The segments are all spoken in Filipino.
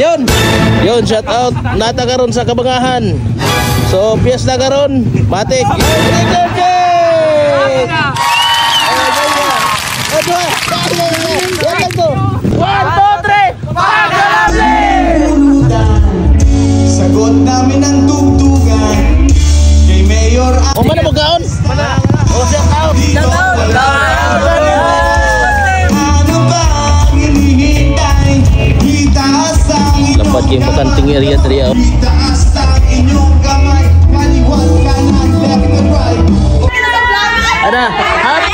Yun, shout out nata karon sa Kabangahan. So, piyesta karon, matik. Sagot namin ang tugtugan kay Mayor. O mana mo gaon? O shout out. Ano ba ang hinihintay? Itaas ang inyong Lambat yung makanting area dali. Itaas ang inyong kamay. Kaliwat ka na left and right. Ada, hat.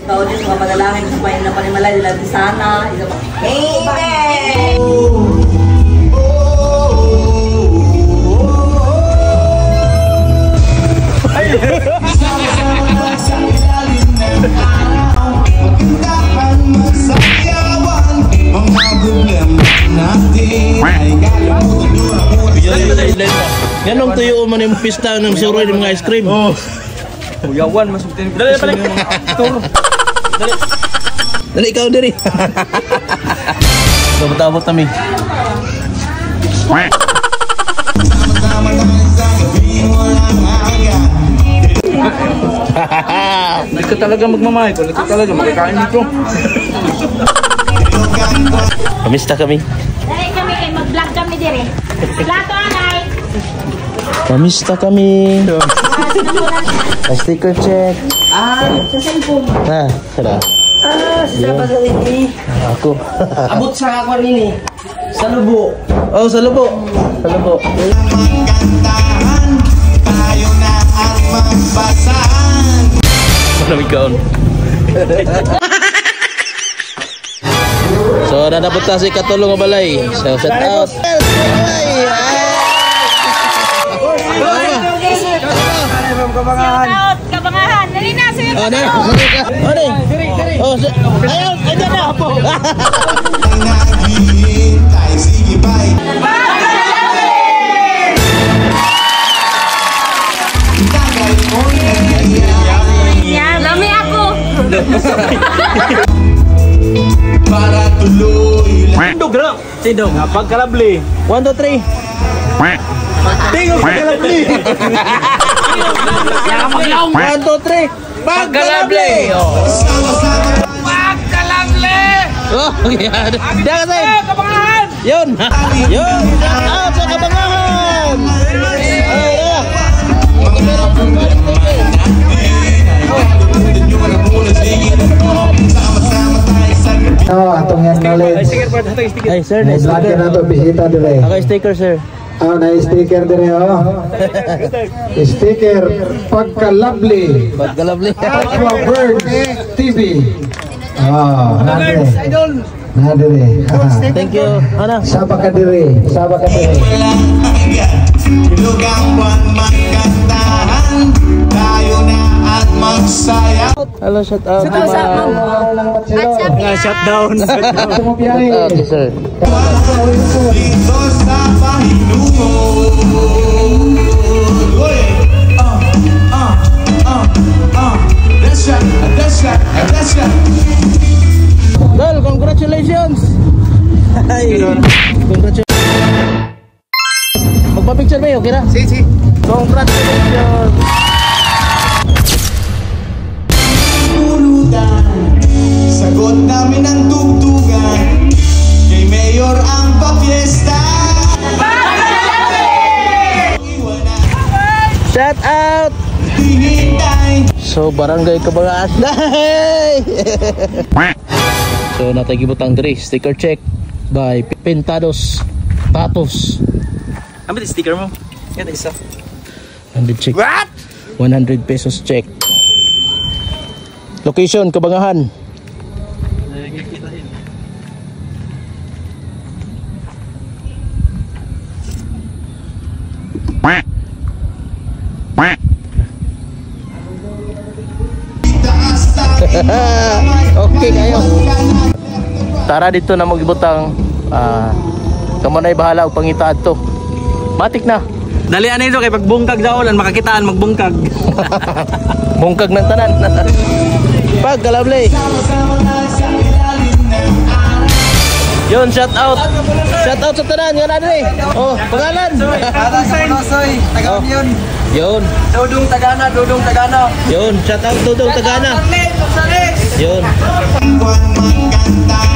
Ikaw din mga manalangin sa pahin na panimalay nila di sana. Amen! Sama-sama sa ilalim ng araw, magkantahan, magsayawan. Mga problema natin ay kalimutan nyo na muna. Ganong tuyo man yung pista ng suroy ng mga ice cream. Oh. Kuyawan, masuktin ko. Dali, balik. Dali. Dali ikaw diri. Tabot-tabot kami. Sama-sama tayo sa gabi, walang hanggan. Hindi ka talaga magmamahal ko. Hindi ka talaga makikain nito. Kamista kami. Dali kami kay mag-vlog kami dire. Plato anay. Kamista kami. Sticker check. Sa cellphone. Sada. Sa pasaliti. Ako. Abot sa ako nini. Sa lubo. Oh, sa lubo. Sa lubo. Magkantahan, tayo na ang magbasahan. Malamig kaon. So, nadabot na si Katulong Balay. So, set out. Shout out Kabangahan. Dali na sa Oh, na. Oh, ayaw, ito na. Naghihintay, sige bye. Tagal mo yan. Lami ako. para tuloy lang. Sindog na. Sindog. Pagkalabli. 1, 2, 3. Tingog pagkalabli. 1, 2, 3. Pagkalabli! Sama-sama Oh, yan. Diyan ka sa'yo. Kabangahan! Yun! Yun! Shout out sa Kabangahan! Oh, atong yan knowledge. Ay, sir, May vlog ka na to, bisita dire. ako sticker, sir. Oh, na-sticker dire, oh. Sticker, pagka-lovely. Pagkalabli. Aqua Birds TV. Oh, nadire. Nadire. Thank you. Ano? Saba ka dire. Saba ka dire. walang hanggan. Lugang buwan magkantahan, tayo na at magsaya. Hello, shout out. Shutdown. Okay, sir. Dito sa Panginoon. That's right. Dol, congratulations! Ay, congratulations. Magpa-picture ba yun? Okay na? Si. Congratulations! Sagot namin ang tugtugan kay Mayor ang papiesta. Shout out! Hihintay. So, barangay Kabangahan. So, natagibot ang diri. Sticker check by Pentados Tatos. Ano ba sticker mo? Yan, isa. 100 check. What? 100 pesos check. Location, Kabangahan. Okay kayo. Tara dito na magibutang kamanay bahala og pangitaad to. Matik na. Dalian na ito kay pagbungkag daw lan makakitaan magbungkag. Bungkag ng tanan. Pagkalabli. Yun, shout out. Shout out sa tanan, yan ano eh. Oh, pangalan. Para sa Punosoy, taga yun. Yun. Dudong Tagana, Dudong Tagana. Yun, shout out Dudong Tagana. Yun. Buwan maganda